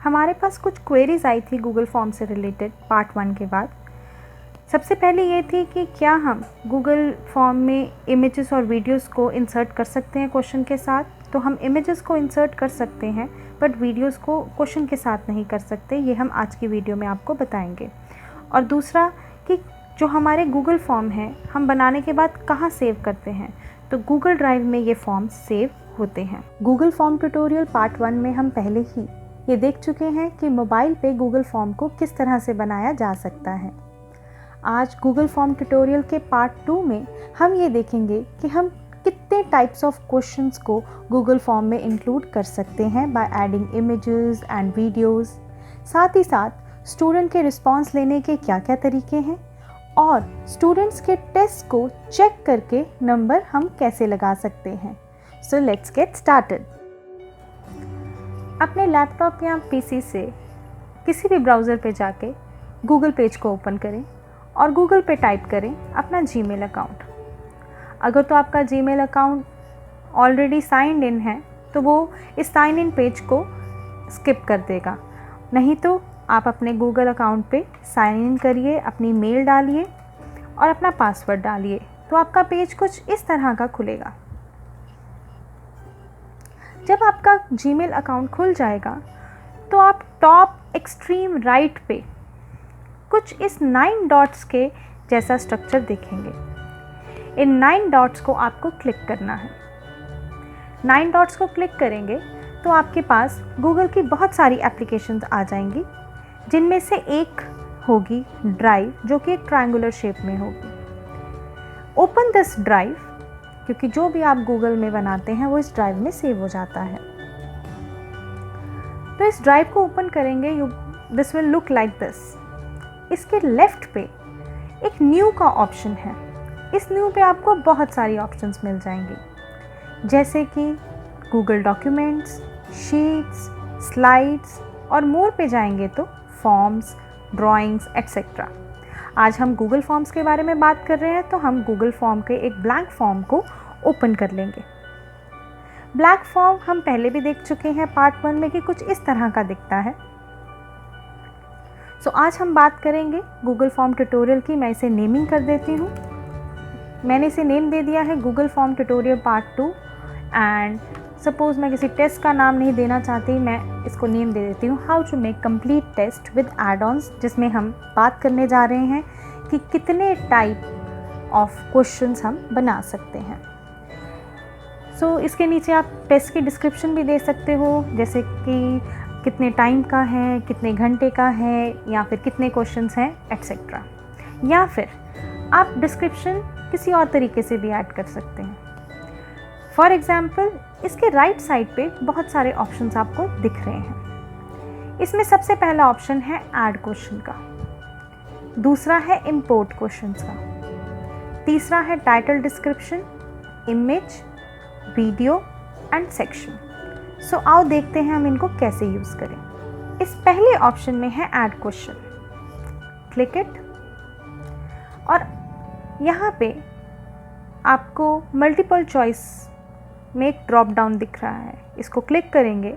हमारे पास कुछ क्वेरीज आई थी गूगल फॉर्म से रिलेटेड पार्ट 1 के बाद। सबसे पहले ये थी कि क्या हम गूगल फॉर्म में इमेजेस और वीडियोस को इंसर्ट कर सकते हैं क्वेश्चन के साथ। तो हम इमेजेस को इंसर्ट कर सकते हैं बट वीडियोस को क्वेश्चन के साथ नहीं कर सकते, ये हम आज की वीडियो में आपको बताएंगे। और दूसरा कि जो हमारे गूगल फॉर्म है हम बनाने के बाद कहाँ सेव करते हैं, तो गूगल ड्राइव में ये फॉर्म सेव होते हैं। गूगल फॉर्म ट्यूटोरियल पार्ट 1 में हम पहले ही ये देख चुके हैं कि मोबाइल पे गूगल फॉर्म को किस तरह से बनाया जा सकता है। आज गूगल फॉर्म ट्यूटोरियल के पार्ट 2 में हम ये देखेंगे कि हम कितने टाइप्स ऑफ क्वेश्चंस को गूगल फॉर्म में इंक्लूड कर सकते हैं by adding images and videos. साथ ही साथ स्टूडेंट के रिस्पांस लेने के क्या क्या तरीके हैं और स्टूडेंट्स के टेस्ट को चेक करके नंबर हम कैसे लगा सकते हैं। So let's get started. अपने लैपटॉप या पीसी से किसी भी ब्राउज़र पे जाके गूगल पेज को ओपन करें और गूगल पे टाइप करें अपना जीमेल अकाउंट। अगर तो आपका Gmail account already signed in है तो वो इस साइन इन पेज को स्किप कर देगा, नहीं तो आप अपने गूगल अकाउंट पे साइन इन करिए, अपनी मेल डालिए और अपना पासवर्ड डालिए, तो आपका पेज कुछ इस तरह का खुलेगा। जब आपका जीमेल अकाउंट खुल जाएगा तो आप टॉप एक्सट्रीम राइट पे कुछ इस 9 डॉट्स के जैसा स्ट्रक्चर देखेंगे। इन 9 डॉट्स को आपको क्लिक करना है। 9 डॉट्स को क्लिक करेंगे तो आपके पास गूगल की बहुत सारी एप्लीकेशंस आ जाएंगी, जिनमें से एक होगी ड्राइव, जो कि एक ट्रायंगुलर शेप में होगी। ओपन दिस ड्राइव, क्योंकि जो भी आप गूगल में बनाते हैं वो इस ड्राइव में सेव हो जाता है। तो इस ड्राइव को ओपन करेंगे, this will look like this. इसके लेफ्ट पे एक न्यू का ऑप्शन है। इस न्यू पे आपको बहुत सारी ऑप्शंस मिल जाएंगी, जैसे कि गूगल डॉक्यूमेंट्स, शीट्स, स्लाइड्स और मोर पे जाएंगे तो फॉर्म्स, ड्राइंग्स एट्सेट्रा। आज हम गूगल फॉर्म्स के बारे में बात कर रहे हैं, तो हम गूगल फॉर्म के एक ब्लैंक फॉर्म को ओपन कर लेंगे। ब्लैंक फॉर्म हम पहले भी देख चुके हैं पार्ट 1 में कि कुछ इस तरह का दिखता है। सो आज हम बात करेंगे गूगल फॉर्म ट्यूटोरियल की। मैं इसे नेमिंग कर देती हूँ। मैंने इसे नेम दे दिया है Google form tutorial part 2 and suppose मैं किसी टेस्ट का नाम नहीं देना चाहती, मैं इसको नेम दे देती हूँ how to make complete test with add-ons, जिसमें हम बात करने जा रहे हैं कि कितने टाइप ऑफ क्वेश्चंस हम बना सकते हैं। सो इसके नीचे आप टेस्ट की डिस्क्रिप्शन भी दे सकते हो, जैसे कि कितने टाइम का है, कितने घंटे का है, या फिर कितने क्वेश्चंस हैं एट्सेट्रा। या फिर आप डिस्क्रिप्शन किसी और तरीके से भी ऐड कर सकते हैं। फॉर एग्जाम्पल इसके राइट साइड पे बहुत सारे ऑप्शंस आपको दिख रहे हैं। इसमें सबसे पहला ऑप्शन है ऐड क्वेश्चन का, दूसरा है इंपोर्ट क्वेश्चंस का, तीसरा है title description, image, video and section. So आओ देखते हैं हम इनको कैसे यूज़ करें। इस पहले ऑप्शन में है ऐड क्वेश्चन, क्लिक इट और यहाँ पे आपको मल्टीपल चॉइस में एक ड्रॉप डाउन दिख रहा है। इसको क्लिक करेंगे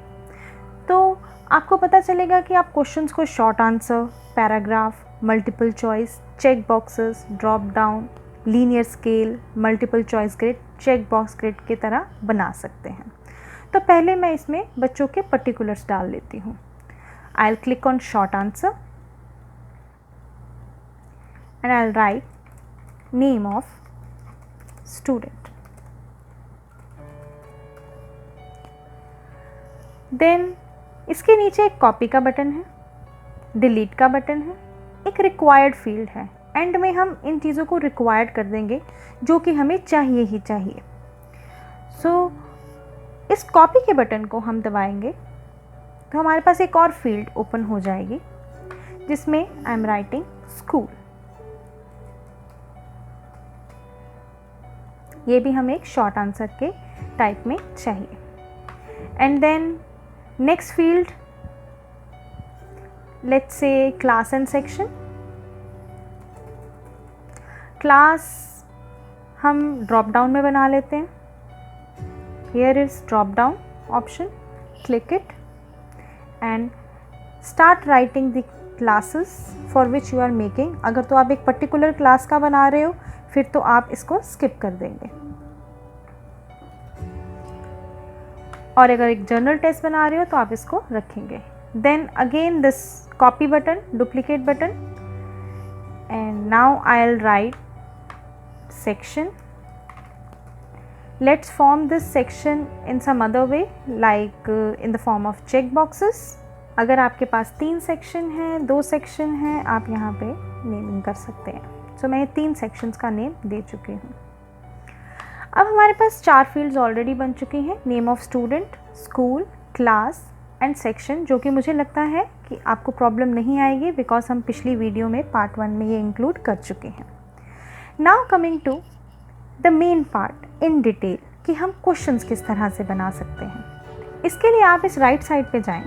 तो आपको पता चलेगा कि आप क्वेश्चंस को short answer, paragraph, multiple choice, check boxes, drop down, linear scale, multiple choice grid, check box grid की तरह बना सकते हैं। तो पहले मैं इसमें बच्चों के पर्टिकुलर्स डाल लेती हूँ। I will click on short answer and I will write name of student. Then इसके नीचे एक कॉपी का बटन है, डिलीट का बटन है, एक रिक्वायर्ड फील्ड है। एंड में हम इन चीज़ों को रिक्वायर्ड कर देंगे जो कि हमें चाहिए ही चाहिए। सो इस कॉपी के बटन को हम दबाएंगे तो हमारे पास एक और फील्ड ओपन हो जाएगी, जिसमें आई एम राइटिंग स्कूल। ये भी हमें एक शॉर्ट आंसर के टाइप में चाहिए। And then next field, let's say class and section. Class हम ड्रॉप डाउन में बना लेते हैं। Here is drop down option, click it and start writing the classes for which you are making. अगर तो आप एक पर्टिकुलर क्लास का बना रहे हो फिर तो आप इसको स्किप कर देंगे, और अगर एक जनरल टेस्ट बना रहे हो तो आप इसको रखेंगे। Then again this copy button, duplicate button, and now I will write section. Let's form this section in some other way like in the form of check boxes. अगर आपके पास 3 सेक्शन हैं, 2 सेक्शन हैं, आप यहाँ पे नेमिंग कर सकते हैं। सो मैं 3 सेक्शंस का नेम दे चुकी हूँ। अब हमारे पास 4 फील्ड्स ऑलरेडी बन चुकी हैं, name of student, school, class and section, जो कि मुझे लगता है कि आपको प्रॉब्लम नहीं आएगी बिकॉज हम पिछली वीडियो में पार्ट 1 में ये इंक्लूड कर चुके हैं। Now coming to the main part in detail कि हम क्वेश्चंस किस तरह से बना सकते हैं। इसके लिए आप इस राइट साइड पे जाएं।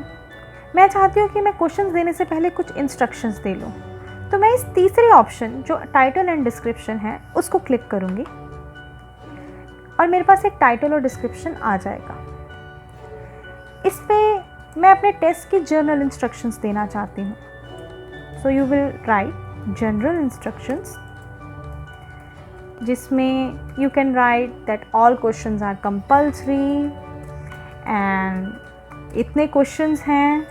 मैं चाहती हूँ कि मैं क्वेश्चंस देने से पहले कुछ इंस्ट्रक्शंस दे लूँ, तो मैं इस तीसरे ऑप्शन जो टाइटल एंड डिस्क्रिप्शन है उसको क्लिक करूँगी और मेरे पास एक टाइटल और डिस्क्रिप्शन आ जाएगा। इस पे मैं अपने टेस्ट की जनरल इंस्ट्रक्शंस देना चाहती हूँ। So you will write general instructions, जिसमें you can write that all questions are compulsory and इतने क्वेश्चंस हैं,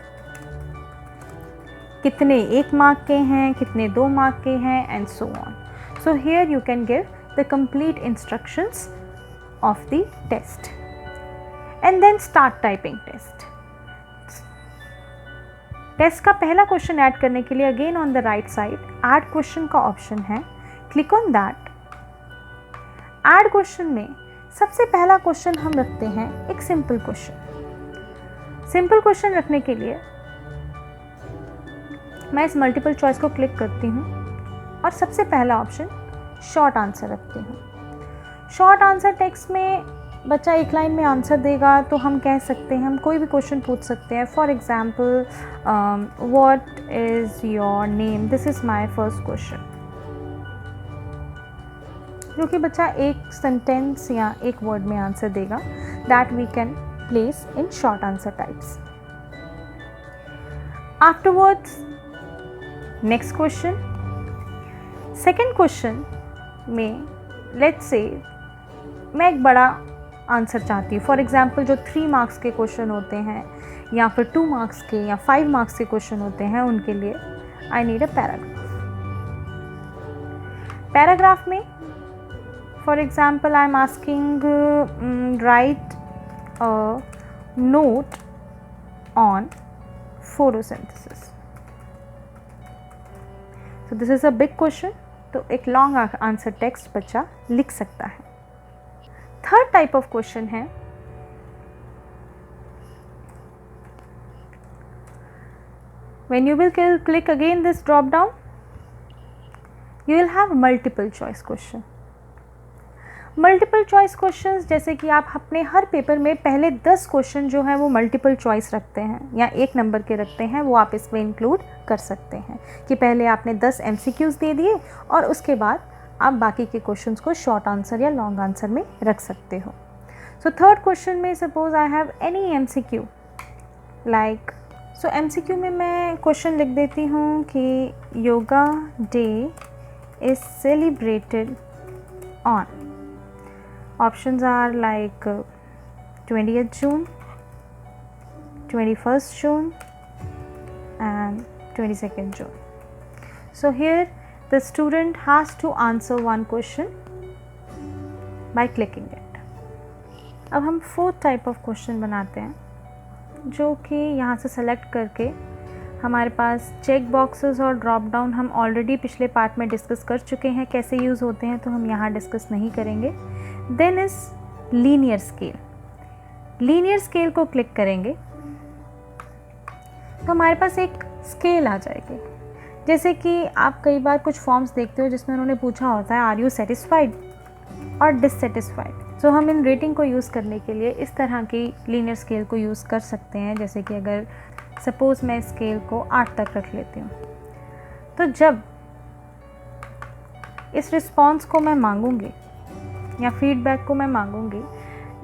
कितने 1 मार्क के हैं, कितने 2 मार्क के हैं, and so on. So here you can give the complete instructions of the test and then start typing test. Test का पहला क्वेश्चन ऐड करने के लिए again on the right side add question का ऑप्शन है, click on that. Add question में सबसे पहला क्वेश्चन हम रखते हैं एक सिंपल क्वेश्चन। सिंपल क्वेश्चन रखने के लिए मैं इस मल्टीपल चॉइस को क्लिक करती हूँ और सबसे पहला ऑप्शन शॉर्ट आंसर रखती हूँ। शॉर्ट आंसर टेक्स्ट में बच्चा एक लाइन में आंसर देगा तो हम कह सकते हैं, हम कोई भी क्वेश्चन पूछ सकते हैं। For example, what is your name, this is my first question, जो कि बच्चा एक सेंटेंस या एक वर्ड में आंसर देगा। That we can place in short answer types. Afterwards next question, second question में लेट्स से मैं एक बड़ा आंसर चाहती हूँ। फॉर एग्जाम्पल, जो 3 मार्क्स के क्वेश्चन होते हैं या फिर 2 मार्क्स के या 5 मार्क्स के क्वेश्चन होते हैं, उनके लिए I need a paragraph. Paragraph में for example I am asking write a note on photosynthesis. So this is a big question, तो एक long answer text बच्चा लिख सकता है। थर्ड टाइप ऑफ क्वेश्चन है when you will click again this drop down, you will have multiple choice question। Multiple choice questions जैसे कि आप अपने हर पेपर में पहले 10 क्वेश्चन जो है वो मल्टीपल चॉइस रखते हैं या 1 नंबर के रखते हैं, वो आप इसमें इंक्लूड कर सकते हैं कि पहले आपने 10 MCQs दे दिए और उसके बाद आप बाकी के क्वेश्चंस को शॉर्ट आंसर या लॉन्ग आंसर में रख सकते हो। सो थर्ड क्वेश्चन में suppose I have any MCQ like, so MCQ में मैं क्वेश्चन लिख देती हूँ कि yoga day is celebrated on, options are like 20th June, 21st June and 22nd June. So here the student has to answer one question by clicking it. अब हम fourth type of question बनाते हैं, जो कि यहाँ से सेलेक्ट करके हमारे पास चेक बॉक्सेस और ड्रॉप डाउन हम ऑलरेडी पिछले पार्ट में डिस्कस कर चुके हैं कैसे यूज़ होते हैं, तो हम यहाँ डिस्कस नहीं करेंगे। Then is linear scale. Linear scale को क्लिक करेंगे तो हमारे पास एक स्केल आ जाएगी। जैसे कि आप कई बार कुछ फॉर्म्स देखते हो जिसमें उन्होंने पूछा होता है आर यू सेटिस्फाइड और डिससेटिस्फाइड। सो हम इन रेटिंग को यूज़ करने के लिए इस तरह की लीनियर स्केल को यूज़ कर सकते हैं। जैसे कि अगर सपोज़ मैं स्केल को 8 तक रख लेती हूँ, तो जब इस रिस्पॉन्स को मैं मांगूंगी या फीडबैक को मैं मांगूंगी,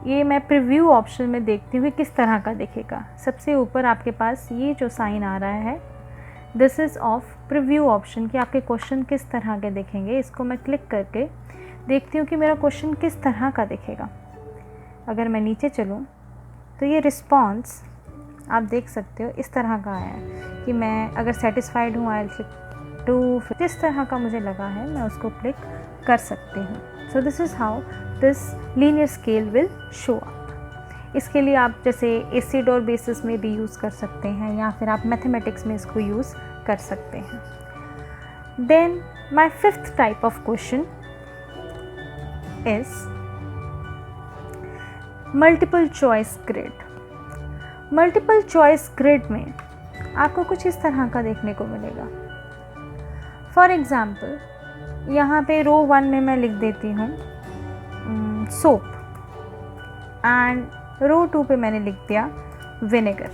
ये मैं प्रीव्यू ऑप्शन में देखती हूँ किस तरह का दिखेगा। सबसे ऊपर आपके पास ये जो साइन आ रहा है, this is of preview option, कि आपके क्वेश्चन किस तरह के दिखेंगे। इसको मैं क्लिक करके देखती हूँ कि मेरा क्वेश्चन किस तरह का दिखेगा। अगर मैं नीचे चलूँ तो ये रिस्पॉन्स आप देख सकते हो इस तरह का आया है कि मैं अगर सेटिस्फाइड हूँ, आई क्लिक टू, जिस तरह का मुझे लगा है मैं उसको क्लिक कर सकती हूँ। सो this is how this linear scale will show up. इसके लिए आप जैसे एसिड और बेसिस में भी यूज़ कर सकते हैं, या फिर आप मैथमेटिक्स में इसको यूज़ कर सकते हैं। Then my fifth type of question is multiple choice grid. Multiple choice grid में आपको कुछ इस तरह का देखने को मिलेगा। फॉर एग्ज़ाम्पल यहाँ पे रो 1 में मैं लिख देती हूँ सोप, एंड रो 2 पे मैंने लिख दिया विनेगर।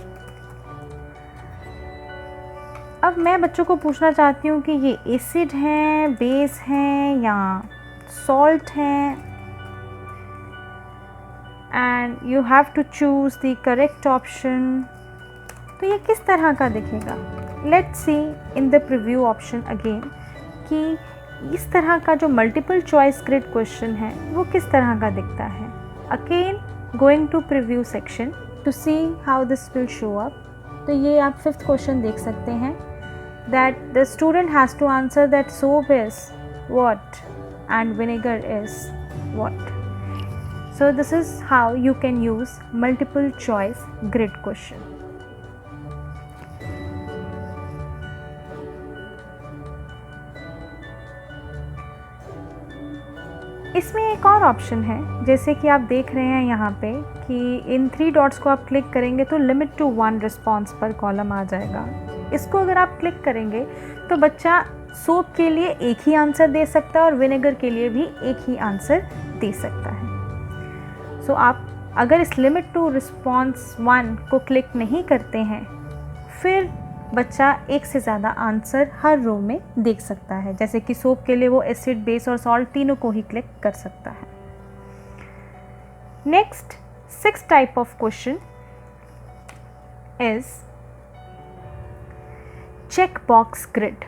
अब मैं बच्चों को पूछना चाहती हूँ कि ये एसिड हैं, बेस हैं या सॉल्ट हैं, and you have to choose the correct option. तो ये किस तरह का दिखेगा? Let's see in the preview option again कि इस तरह का जो मल्टीपल चॉइस ग्रिड क्वेश्चन है वो किस तरह का दिखता है। Again going to preview section to see how this will show up. तो ये आप 5th क्वेश्चन देख सकते हैं, that the student has to answer that soap is what and vinegar is what. So this is how you can use multiple choice grid question. इसमें एक और option है, जैसे कि आप देख रहे हैं यहाँ पे कि इन 3 डॉट्स को आप क्लिक करेंगे तो लिमिट टू 1 रिस्पॉन्स पर कॉलम आ जाएगा। इसको अगर आप क्लिक करेंगे तो बच्चा सोप के लिए एक ही आंसर दे सकता है और विनेगर के लिए भी एक ही आंसर दे सकता है। सो आप अगर इस लिमिट टू रिस्पॉन्स 1 को क्लिक नहीं करते हैं, फिर बच्चा एक से ज़्यादा आंसर हर रो में देख सकता है। जैसे कि सोप के लिए वो एसिड, बेस और सॉल्ट तीनों को ही क्लिक कर सकता है। Next 6th type of question is check box grid.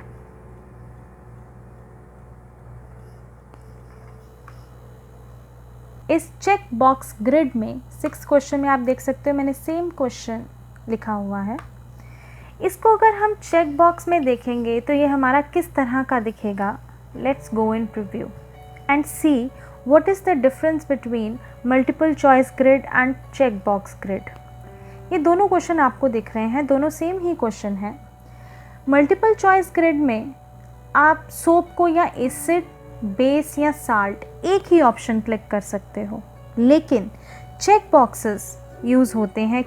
इस चेक बॉक्स ग्रिड में 6th क्वेश्चन में आप देख सकते हो मैंने सेम क्वेश्चन लिखा हुआ है। इसको अगर हम चेक बॉक्स में देखेंगे तो ये हमारा किस तरह का दिखेगा। Let's go in preview and see what is the difference between multiple choice grid and check box grid. ये दोनों क्वेश्चन आपको दिख रहे हैं, दोनों सेम ही क्वेश्चन हैं। मल्टीपल चॉइस ग्रिड में आप सोप को या एसिड, बेस या साल्ट एक ही ऑप्शन क्लिक कर सकते हो, लेकिन चेक बॉक्सेस यूज़ होते हैं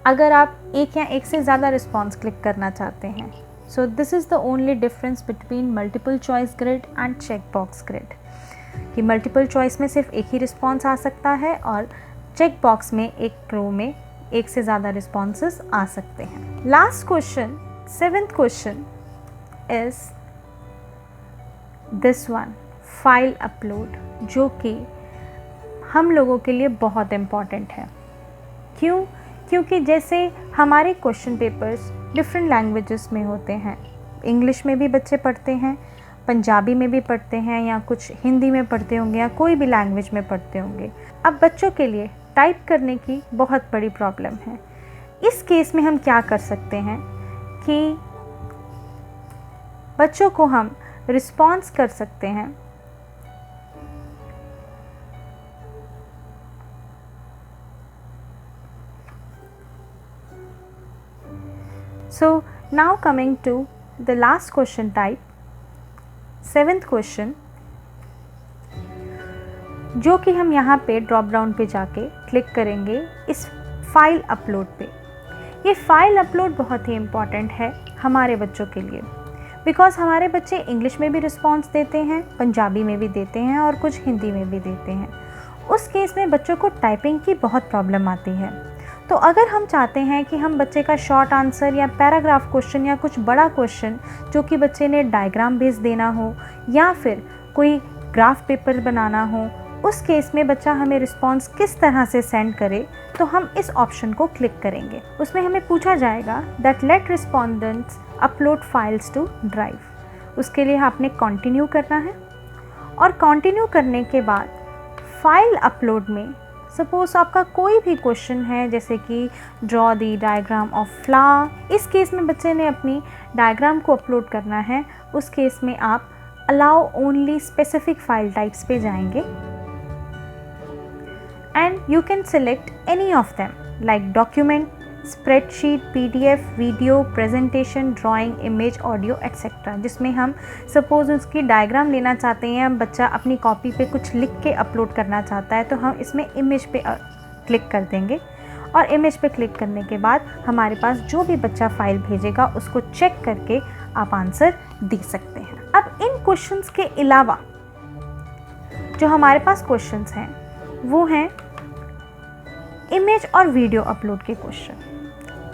अगर आप एक या एक से ज़्यादा रिस्पॉन्स क्लिक करना चाहते हैं। So this is the only difference between multiple choice grid and check box grid, कि मल्टीपल चॉइस में सिर्फ एक ही रिस्पॉन्स आ सकता है और चेक बॉक्स में एक रो में एक से ज़्यादा रिस्पॉन्सेस आ सकते हैं। Last question 7th question is this one, file upload, जो कि हम लोगों के लिए बहुत इम्पॉर्टेंट है। क्यों? क्योंकि जैसे हमारे क्वेश्चन पेपर्स डिफरेंट लैंग्वेजेस में होते हैं, इंग्लिश में भी बच्चे पढ़ते हैं, पंजाबी में भी पढ़ते हैं, या कुछ हिंदी में पढ़ते होंगे, या कोई भी लैंग्वेज में पढ़ते होंगे। अब बच्चों के लिए टाइप करने की बहुत बड़ी प्रॉब्लम है। इस केस में हम क्या कर सकते हैं कि बच्चों को हम रिस्पॉन्स कर सकते हैं So now coming to the last question type, 7th question, जो कि हम यहाँ पे ड्रॉप डाउन पे जाके क्लिक करेंगे इस फाइल अपलोड पे। ये फाइल अपलोड बहुत ही इम्पॉर्टेंट है हमारे बच्चों के लिए, बिकॉज हमारे बच्चे इंग्लिश में भी रिस्पॉन्स देते हैं, पंजाबी में भी देते हैं और कुछ हिंदी में भी देते हैं। उस केस में बच्चों को टाइपिंग की बहुत प्रॉब्लम आती है। तो अगर हम चाहते हैं कि हम बच्चे का शॉर्ट आंसर या पैराग्राफ क्वेश्चन या कुछ बड़ा क्वेश्चन जो कि बच्चे ने डायग्राम बेस देना हो या फिर कोई ग्राफ पेपर बनाना हो, उस केस में बच्चा हमें रिस्पॉन्स किस तरह से सेंड करे, तो हम इस ऑप्शन को क्लिक करेंगे। उसमें हमें पूछा जाएगा that let respondents upload files to drive. उसके लिए आपने कंटिन्यू करना है और कंटिन्यू करने के बाद फाइल अपलोड में सपोज आपका कोई भी क्वेश्चन है, जैसे कि draw the diagram of flower, इस केस में बच्चे ने अपनी डायग्राम को अपलोड करना है। उस केस में आप allow only specific file types पे जाएंगे and you can select any of them like document, spreadsheet, PDF, video, presentation, drawing, image, audio etcetera, जिसमें हम सपोज उसकी डायग्राम लेना चाहते हैं, बच्चा अपनी कॉपी पे कुछ लिख के अपलोड करना चाहता है, तो हम इसमें इमेज पे क्लिक कर देंगे और इमेज पे क्लिक करने के बाद हमारे पास जो भी बच्चा फाइल भेजेगा उसको चेक करके आप आंसर दे सकते हैं। अब इन क्वेश्चंस के अलावा जो हमारे पास क्वेश्चंस हैं वो हैं इमेज और वीडियो अपलोड के क्वेश्चन।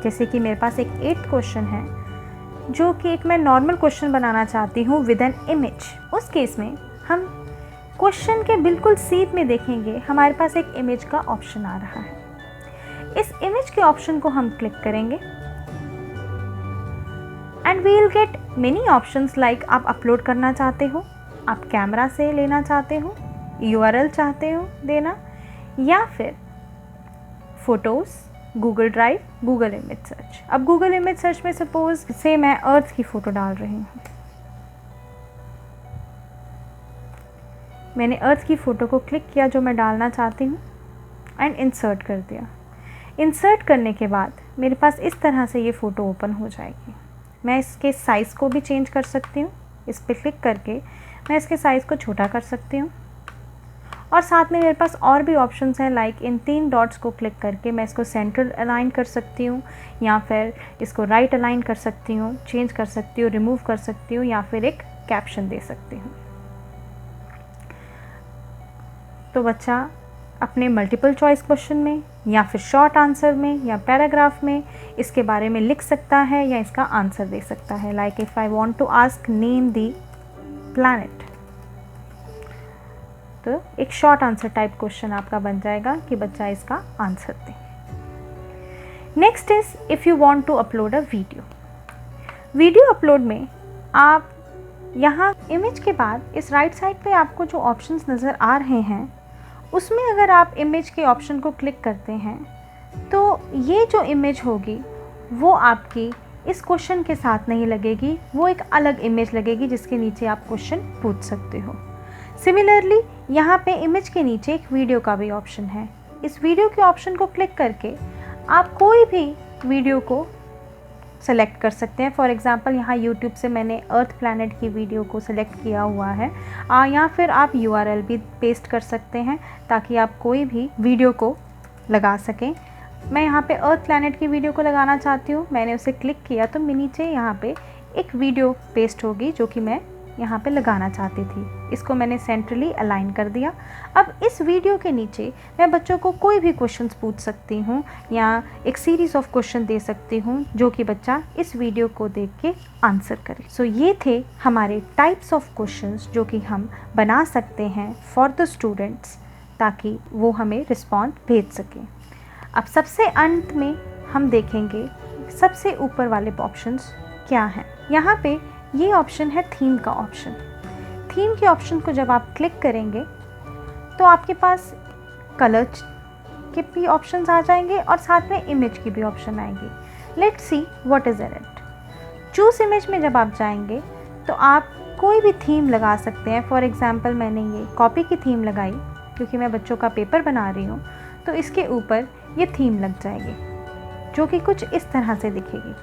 जैसे कि मेरे पास एक 8th क्वेश्चन है जो कि एक मैं नॉर्मल क्वेश्चन बनाना चाहती हूँ विद एन इमेज। उस केस में हम क्वेश्चन के बिल्कुल सीध में देखेंगे हमारे पास एक इमेज का ऑप्शन आ रहा है। इस इमेज के ऑप्शन को हम क्लिक करेंगे and we will get many options like आप अपलोड करना चाहते हो, आप कैमरा से लेना चाहते हो, URL चाहते हो देना, या फिर photos, Google drive, Google image search. अब गूगल इमेज सर्च में सपोज से मैं अर्थ की फ़ोटो डाल रही हूँ, मैंने अर्थ की फ़ोटो को क्लिक किया जो मैं डालना चाहती हूँ एंड इंसर्ट कर दिया। इंसर्ट करने के बाद मेरे पास इस तरह से ये फ़ोटो ओपन हो जाएगी। मैं इसके साइज़ को भी चेंज कर सकती हूँ, इस पर क्लिक करके मैं इसके साइज़ को छोटा कर सकती हूँ और साथ में मेरे पास और भी ऑप्शंस हैं लाइक इन 3 डॉट्स को क्लिक करके मैं इसको सेंट्रल अलाइन कर सकती हूँ या फिर इसको राइट अलाइन कर सकती हूँ, चेंज कर सकती हूँ, रिमूव कर सकती हूँ या फिर एक कैप्शन दे सकती हूँ। तो बच्चा अपने मल्टीपल चॉइस क्वेश्चन में या फिर शॉर्ट आंसर में या पैराग्राफ में इसके बारे में लिख सकता है या इसका आंसर दे सकता है। Like if I want to ask name the planet, तो एक शॉर्ट आंसर टाइप क्वेश्चन आपका बन जाएगा कि बच्चा इसका आंसर दे। Next is if you want to upload a video upload में आप यहाँ इमेज के बाद इस राइट साइड पे आपको जो ऑप्शंस नज़र आ रहे हैं उसमें अगर आप इमेज के ऑप्शन को क्लिक करते हैं तो ये जो इमेज होगी वो आपकी इस क्वेश्चन के साथ नहीं लगेगी, वो एक अलग इमेज लगेगी जिसके नीचे आप क्वेश्चन पूछ सकते हो। सिमिलरली यहाँ पे इमेज के नीचे एक वीडियो का भी ऑप्शन है। इस वीडियो के ऑप्शन को क्लिक करके आप कोई भी वीडियो को सेलेक्ट कर सकते हैं। फॉर एग्ज़ाम्पल यहाँ YouTube से मैंने अर्थ प्लैनेट की वीडियो को सेलेक्ट किया हुआ है, या फिर आप URL भी पेस्ट कर सकते हैं ताकि आप कोई भी वीडियो को लगा सकें। मैं यहाँ पे अर्थ प्लैनेट की वीडियो को लगाना चाहती हूँ, मैंने उसे क्लिक किया तो नीचे यहाँ पे एक वीडियो पेस्ट होगी जो कि मैं यहाँ पे लगाना चाहती थी। इसको मैंने सेंट्रली अलाइन कर दिया। अब इस वीडियो के नीचे मैं बच्चों को कोई भी क्वेश्चंस पूछ सकती हूँ या एक सीरीज़ ऑफ क्वेश्चन दे सकती हूँ जो कि बच्चा इस वीडियो को देख के आंसर करे। सो ये थे हमारे टाइप्स ऑफ क्वेश्चंस जो कि हम बना सकते हैं फॉर द स्टूडेंट्स ताकि वो हमें रिस्पॉन्स भेज सकें। अब सबसे अंत में हम देखेंगे सबसे ऊपर वाले ऑप्शंस क्या हैं। यहाँ पे ये ऑप्शन है थीम का ऑप्शन। थीम के ऑप्शन को जब आप क्लिक करेंगे तो आपके पास कलर के भी ऑप्शंस आ जाएंगे और साथ में इमेज की भी ऑप्शन आएंगी। Let's see what is it. Choose image में जब आप जाएंगे तो आप कोई भी थीम लगा सकते हैं। फॉर एग्ज़ाम्पल मैंने ये कॉपी की थीम लगाई क्योंकि मैं बच्चों का पेपर बना रही हूँ, तो इसके ऊपर ये थीम लग जाएगी जो कि कुछ इस तरह से दिखेगी।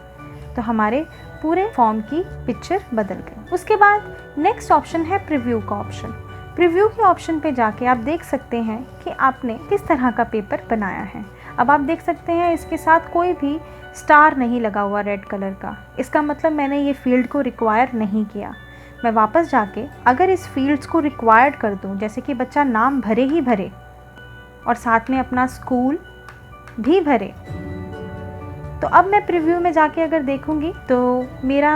तो हमारे पूरे फॉर्म की पिक्चर बदल गई। उसके बाद नेक्स्ट ऑप्शन है प्रीव्यू का ऑप्शन। प्रीव्यू के ऑप्शन पे जाके आप देख सकते हैं कि आपने किस तरह का पेपर बनाया है। अब आप देख सकते हैं इसके साथ कोई भी स्टार नहीं लगा हुआ रेड कलर का। इसका मतलब मैंने ये फील्ड को रिक्वायर नहीं किया। मैं वापस जाके अगर इस फील्ड्स को रिक्वायर्ड कर दूं, जैसे कि बच्चा नाम भरे ही भरे और साथ में अपना स्कूल भी भरे, तो अब मैं प्रीव्यू में जाके अगर देखूंगी तो मेरा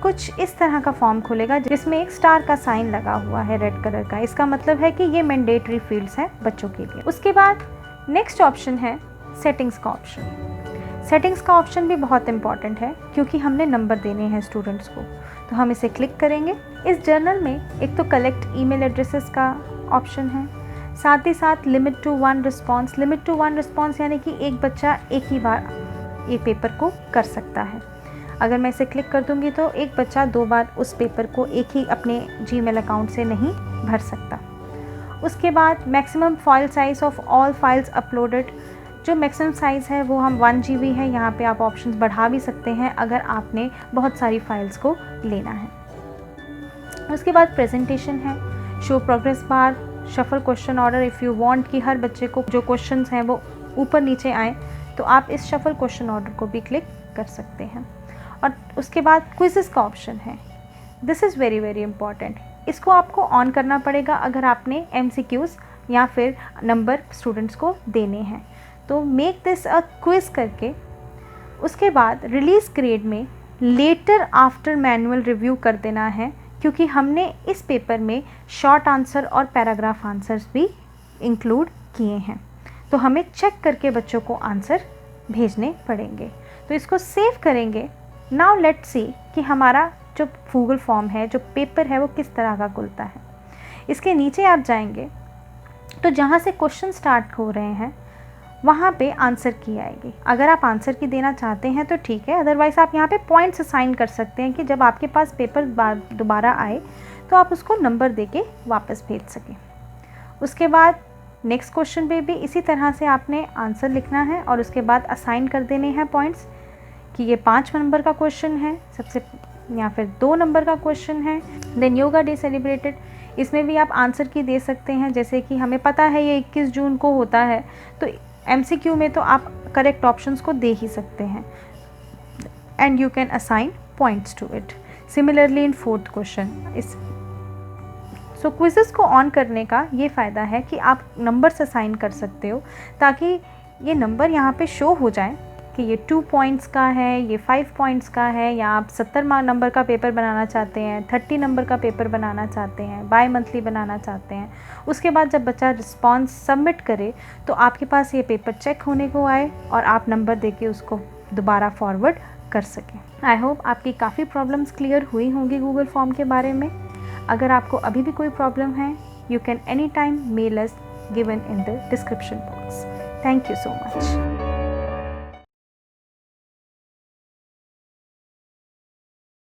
कुछ इस तरह का फॉर्म खुलेगा जिसमें एक स्टार का साइन लगा हुआ है रेड कलर का। इसका मतलब है कि ये मैंडेटरी फील्ड्स हैं बच्चों के लिए। उसके बाद नेक्स्ट ऑप्शन है सेटिंग्स का ऑप्शन। सेटिंग्स का ऑप्शन भी बहुत इंपॉर्टेंट है क्योंकि हमने नंबर देने हैं स्टूडेंट्स को। तो हम इसे क्लिक करेंगे। इस जर्नल में एक तो कलेक्ट ईमेल एड्रेसेस का ऑप्शन है, साथ ही साथ limit to 1 response. Limit to 1 response यानी कि एक बच्चा एक ही बार ये पेपर को कर सकता है। अगर मैं इसे क्लिक कर दूंगी तो एक बच्चा 2 बार उस पेपर को एक ही अपने जीमेल अकाउंट से नहीं भर सकता। उसके बाद maximum file size of all files uploaded. जो मैक्सिमम साइज़ है वो हम 1 GB है। यहाँ पे आप ऑप्शंस बढ़ा भी सकते हैं अगर आपने बहुत सारी फाइल्स को लेना है। उसके बाद प्रेजेंटेशन है, show progress bar, shuffle question order. If you want कि हर बच्चे को जो क्वेश्चंस हैं वो ऊपर नीचे आए तो आप इस शफल क्वेश्चन ऑर्डर को भी क्लिक कर सकते हैं। और उसके बाद क्विज़ेस का ऑप्शन है। This is very very important. इसको आपको ऑन करना पड़ेगा अगर आपने MCQs या फिर नंबर स्टूडेंट्स को देने हैं। तो मेक दिस अ क्विज़ करके उसके बाद रिलीज़ ग्रेड में लेटर आफ्टर मैनुअल रिव्यू कर देना है, क्योंकि हमने इस पेपर में शॉर्ट आंसर और पैराग्राफ आंसर्स भी इंक्लूड किए हैं। तो हमें चेक करके बच्चों को आंसर भेजने पड़ेंगे। तो इसको सेव करेंगे। नाउ लेट्स सी कि हमारा जो गूगल फॉर्म है, जो पेपर है, वो किस तरह का खुलता है। इसके नीचे आप जाएंगे तो जहाँ से क्वेश्चन स्टार्ट हो रहे हैं वहाँ पे आंसर की आएगी। अगर आप आंसर की देना चाहते हैं तो ठीक है, अदरवाइज़ आप यहाँ पे पॉइंट्स असाइन कर सकते हैं कि जब आपके पास पेपर दोबारा आए तो आप उसको नंबर दे के वापस भेज सकें। उसके बाद नेक्स्ट क्वेश्चन पे भी इसी तरह से आपने आंसर लिखना है और उसके बाद असाइन कर देने हैं पॉइंट्स कि ये 5 नंबर का क्वेश्चन है सबसे, या फिर 2 नंबर का क्वेश्चन है। देन योगा डे सेलिब्रेटेड, इसमें भी आप आंसर की दे सकते हैं। जैसे कि हमें पता है ये 21 जून को होता है, तो MCQ में तो आप करेक्ट ऑप्शंस को दे ही सकते हैं and you can assign points to it. Similarly in 4th question इस सो क्विज़ेस को ऑन करने का ये फ़ायदा है कि आप नंबर्स असाइन कर सकते हो ताकि ये नंबर यहाँ पे शो हो जाए कि ये 2 पॉइंट्स का है, ये 5 पॉइंट्स का है, या आप 70 नंबर का पेपर बनाना चाहते हैं, 30 नंबर का पेपर बनाना चाहते हैं, बाय मंथली बनाना चाहते हैं। उसके बाद जब बच्चा रिस्पॉन्स सबमिट करे तो आपके पास ये पेपर चेक होने को आए और आप नंबर देके उसको दोबारा फॉरवर्ड कर सकें। आई होप आपकी काफ़ी प्रॉब्लम्स क्लियर हुई होंगी गूगल फॉर्म के बारे में। अगर आपको अभी भी कोई प्रॉब्लम है, you can any time mail us given in the description box. Thank you so much.